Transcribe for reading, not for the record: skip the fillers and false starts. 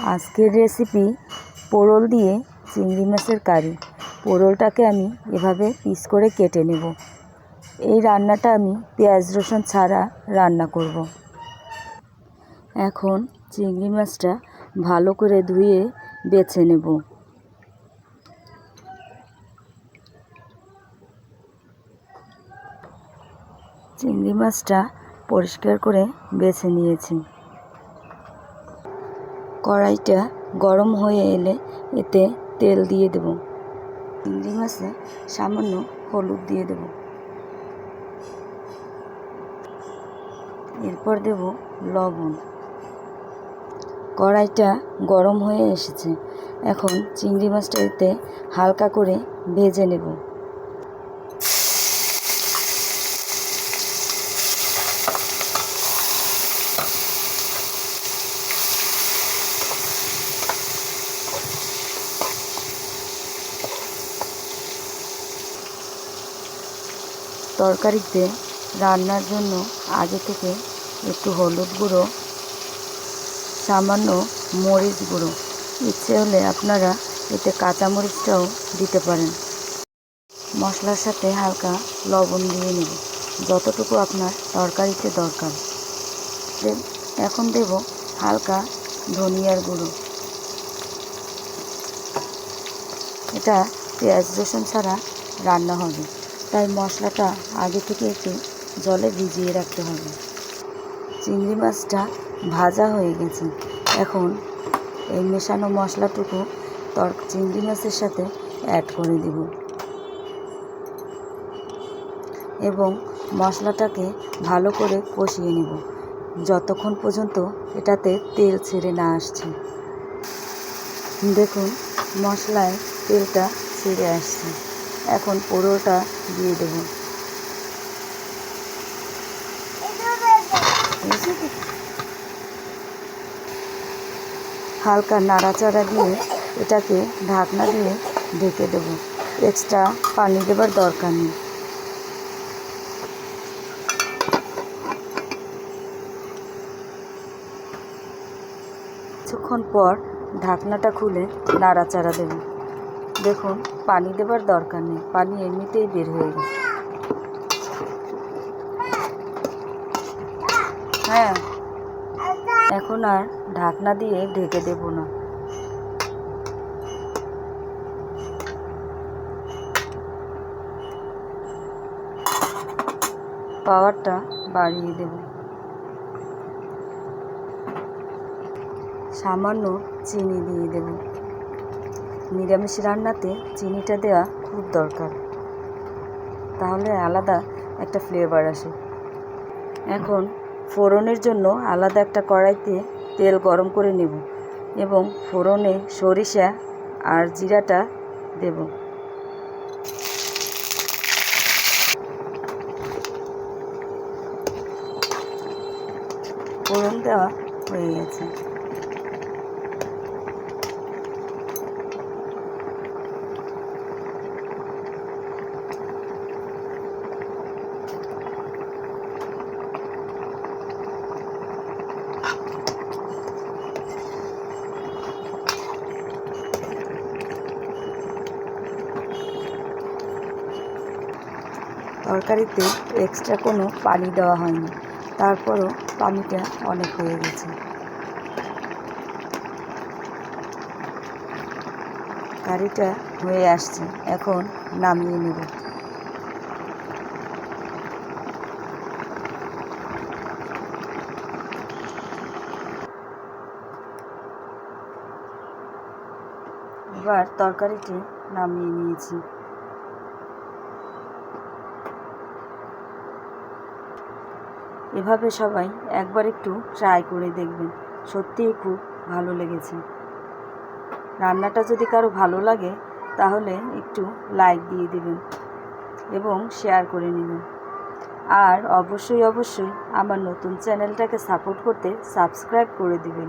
আজকের রেসিপি পোড়ল দিয়ে চিংড়ি মাছের কারি। পোড়লটাকে আমি এভাবে পিস করে কেটে নেব। এই রান্নাটা আমি পেঁয়াজ রসুন ছাড়া রান্না করব। এখন চিংড়ি মাছটা ভালো করে ধুয়ে বেছে নেব। চিংড়ি মাছটা পরিষ্কার করে বেছে নিয়েছি। কড়াইটা গরম হয়ে এলে এতে তেল দিয়ে দেব। চিংড়ি মাছে সামান্য হলুদ দিয়ে দেব। এরপর দেব লবণ। কড়াইটা গরম হয়ে এসেছে। এখন চিংড়ি মাছটা এতে হালকা করে ভেজে নেব। তরকারিতে রান্নার জন্য আগে থেকে একটু হলুদ গুঁড়ো, সামান্য মরিচ গুঁড়ো, ইচ্ছে হলে আপনারা এতে কাঁচামরিচটাও দিতে পারেন। মশলার সাথে হালকা লবণ দিয়ে নেব, যতটুকু আপনার তরকারিতে দরকার। এখন দেব হালকা ধনিয়ার গুঁড়ো। এটা পেঁয়াজ রসুন ছাড়া রান্না হবে, তাই মশলাটা আগে থেকে একটু জলে ভিজিয়ে রাখতে হবে। চিংড়ি মাছটা ভাজা হয়ে গেছে। এখন এই মেশানো মশলাটুকু চিংড়ি মাছের সাথে অ্যাড করে দেব এবং মশলাটাকে ভালো করে কষিয়ে নেব যতক্ষণ পর্যন্ত এটাতে তেল ছেড়ে না আসছে। দেখুন মশলায় তেলটা ছেড়ে আসছে। এখন পোড়লটা দিয়ে দেব। হালকা নাড়াচাড়া দিয়ে এটাকে ঢাকনা দিয়ে ঢেকে দেব। এক্সট্রা পানি দেবার দরকার নেই। কিছুক্ষণ পর ঢাকনাটা খুলে নাড়াচাড়া দেব। দেখুন পানি দেবার দরকার নেই, পানি এমনিতেই বের হয়ে গেছে। হ্যাঁ, এখন আর ঢাকনা দিয়ে ঢেকে দেব না। পাওয়ারটা বাড়িয়ে দেব। সামান্য চিনি দিয়ে দেব। নিরামিষ রান্নাতে চিনিটা দেওয়া খুব দরকার, তাহলে আলাদা একটা ফ্লেভার আসে। এখন ফোড়নের জন্য আলাদা একটা কড়াইতে তেল গরম করে নেব এবং ফোড়নে সরিষা আর জিরাটা দেব। ফোড়ন দেওয়া হয়ে গেছে। তরকারিতে এক্সট্রা কোনো পানি দেওয়া হয়নি, তারপরও পানিটা অনেক হয়ে গেছে। কারিটা হয়ে আসছে, এখন নামিয়ে নেব। এবার তরকারিটি নামিয়ে নিয়েছি। এভাবে সবাই একবার একটু ট্রাই করে দেখবেন, সত্যিই খুব ভালো লেগেছে। রান্নাটা যদি কারো ভালো লাগে তাহলে একটু লাইক দিয়ে দেবেন এবং শেয়ার করে নেবেন। আর অবশ্যই আমার নতুন চ্যানেলটাকে সাপোর্ট করতে সাবস্ক্রাইব করে দেবেন।